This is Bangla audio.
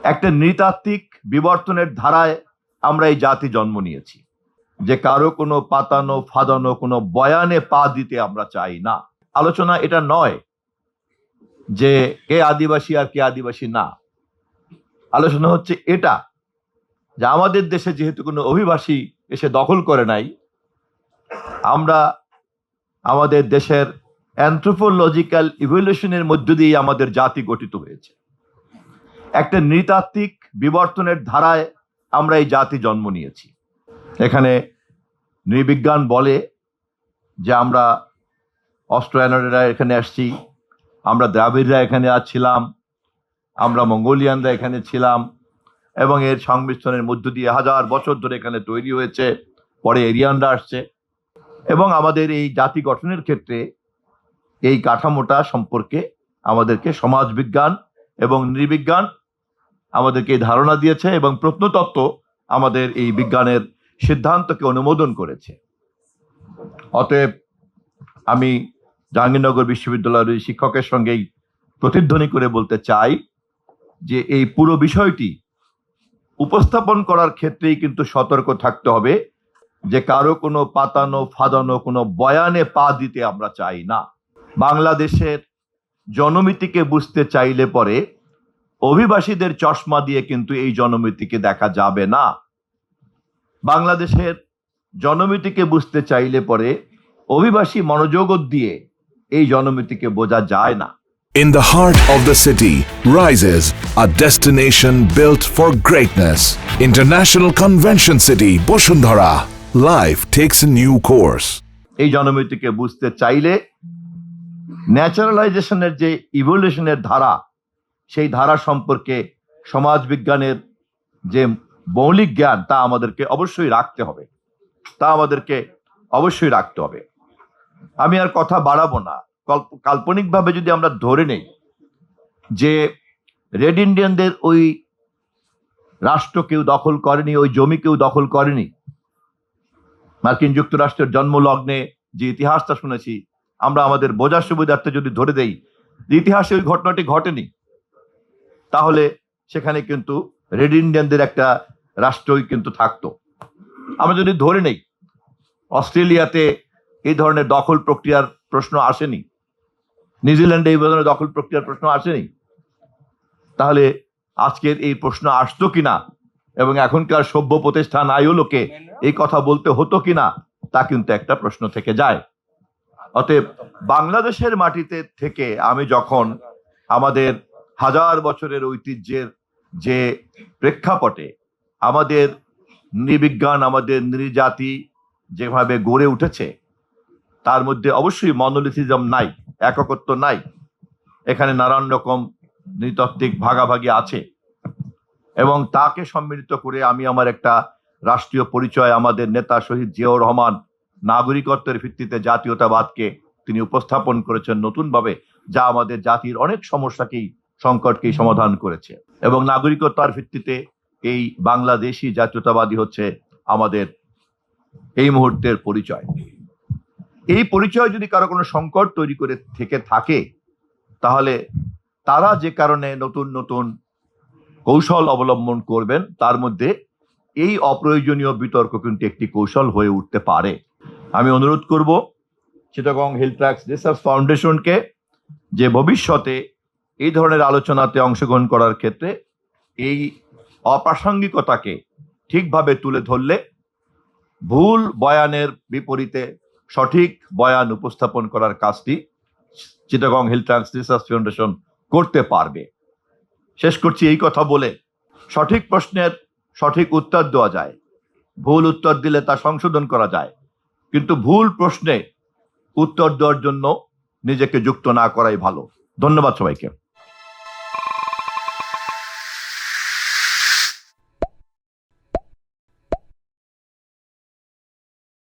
একটা নৃতাত্ত্বিক বিবর্তনের ধারায় আমরা এই জাতি জন্ম নিয়েছি, যে কারো কোনো পাতানো ফাদানো কোনো বয়ানে পা দিতে আমরা চাই না। আলোচনা এটা নয় যে কে আদিবাসী আর কে আদিবাসী না। আলোচনা হচ্ছে এটা যে আমাদের দেশে যেহেতু কোনো অভিবাসী এসে দখল করে নাই, আমরা আমাদের দেশের অ্যানথ্রোপোলজিক্যাল ইভলিউশনের মধ্য দিয়ে আমাদের জাতি গঠিত হয়েছে। একটা নৃতাত্ত্বিক বিবর্তনের ধারায় আমরা এই জাতি জন্ম নিয়েছি। এখানে নৃবিজ্ঞান বলে যে আমরা অস্ট্রোয়ানরা এখানে আসছি, আমরা দ্রাবিড়রা এখানে ছিলাম, আমরা মঙ্গোলিয়ানরা এখানে ছিলাম, এবং এর সংমিশ্রণের মধ্য দিয়ে হাজার বছর ধরে এখানে তৈরি হয়েছে। পরে এরিয়ানরা আসছে, এবং আমাদের এই জাতি গঠনের ক্ষেত্রে এই কাঠামোটা সম্পর্কে আমাদেরকে সমাজবিজ্ঞান এবং নৃবিজ্ঞান আমাদেরকে ধারণা দিয়েছে, এবং প্রত্নতত্ত্ব আমাদের এই বিজ্ঞানের সিদ্ধান্তকে অনুমোদন করেছে। অতএব আমি জাহাঙ্গীরনগর বিশ্ববিদ্যালয়ের শিক্ষকের সঙ্গেই প্রতিধ্বনি করে বলতে চাই যে এই পুরো বিষয়টি উপস্থাপন করার ক্ষেত্রেই কিন্তু সতর্ক থাকতে হবে যে কারো কোনো পাতানো ফাদানো কোনো বয়ানে পা দিতে আমরা চাই না। বাংলাদেশের জনমিতিকে বুঝতে চাইলে পরে অভিবাসীদের চশমা দিয়ে কিন্তু এই জনমিতিকে দেখা যাবে না। বাংলাদেশের জনমিতিকে বুঝতে চাইলে পরে অভিবাসী মনোযোগ দিয়ে এই জনমিতিকে বোঝা যায় না। In the heart of the city rises a destination built for greatness. International Convention City, Bosundhara. Life takes a new course. এই জনমিতিকে বুঝতে চাইলে ন্যাচারালাইজেশনের যে ইভলিউশনের ধারা, সেই ধারা সম্পর্কে সমাজবিজ্ঞানের যে মৌলিক জ্ঞান তা আমাদেরকে অবশ্যই রাখতে হবে, আমি আর কথা বাড়াবো না। কাল্পনিকভাবে যদি আমরা ধরে নেই যে রেড ইন্ডিয়ানদের ওই রাষ্ট্র কেউ দখল করেনি, ওই জমি কেউ দখল করেনি, মার্কিন যুক্তরাষ্ট্রের জন্মলগ্নে যে ইতিহাসটা শুনেছি আমরা আমাদের বোঝার সুবিধার্থে যদি ধরে দেই যে ইতিহাসে ওই ঘটনাটি ঘটেনি, তাহলে সেখানে কিন্তু রেড ইন্ডিয়ানদের একটা রাষ্ট্রই কিন্তু থাকতো। আমরা যদি ধরে নেই অস্ট্রেলিয়াতে এই ধরনের দখল প্রক্রিয়ার প্রশ্ন আসেনি, নিউজিল্যান্ডে এই ধরনের দখল প্রক্রিয়ার প্রশ্ন আসেনি, তাহলে আজকের এই প্রশ্ন আসতো কিনা এবং এখনকার সভ্য প্রতিষ্ঠান আইওলোকে এই কথা বলতে হতো কিনা, তা কিন্তু একটা প্রশ্ন থেকে যায়। অতএব বাংলাদেশের মাটিতে থেকে আমি যখন আমাদের হাজার বছরের ঐতিহ্যের যে প্রেক্ষাপটে আমাদের নৃবিজ্ঞান, আমাদের নৃজাতি যেভাবে গড়ে উঠেছে, তার মধ্যে অবশ্যই মনোলিথিজম নাই, এককত্ব নাই, এখানে নানান রকম নৃতাত্ত্বিক ভাগাভাগি আছে, এবং তাকে সম্মিলিত করে আমি আমার একটা রাষ্ট্রীয় পরিচয়, আমাদের নেতা শহীদ জিয়াউর রহমান নাগরিকত্বের ভিত্তিতে জাতীয়তাবাদকে তিনি উপস্থাপন করেছেন নতুনভাবে, যা আমাদের জাতির অনেক সমস্যাকেই সংকটকেই সমাধান করেছে, এবং নাগরিকতার ভিত্তিতে এই বাংলাদেশি জাতীয়তাবাদী হচ্ছে আমাদের এই মুহূর্তের পরিচয়। এই পরিচয় যদি কারো কোনো সংকট তৈরি করে থেকে থাকে, তাহলে তারা যে কারণে নতুন নতুন কৌশল অবলম্বন করবেন, তার মধ্যে এই অপ্রয়োজনীয় বিতর্ক কিন্তু একটি কৌশল হয়ে উঠতে পারে। আমি অনুরোধ করব চিটাগং হিল ট্র্যাক্টস রিসার্চ ফাউন্ডেশনকে যে ভবিষ্যতে এই ধরনের আলোচনাতে অংশগ্রহণ করার ক্ষেত্রে এই অপ্রাসঙ্গিকতাকে ঠিকভাবে তুলে ধরলে ভুল বয়ানের বিপরীতে সঠিক বয়ান উপস্থাপন করার কাজটি Chittagong hill tracts research foundation করতে পারবে। শেষ করছি এই কথা বলে, সঠিক প্রশ্নের সঠিক উত্তর দেওয়া যায়, ভুল উত্তর দিলে তা সংশোধন করা যায়, কিন্তু ভুল প্রশ্নে উত্তর দেওয়ার জন্য নিজেকে যুক্ত না করাই ভালো। ধন্যবাদ সবাইকে।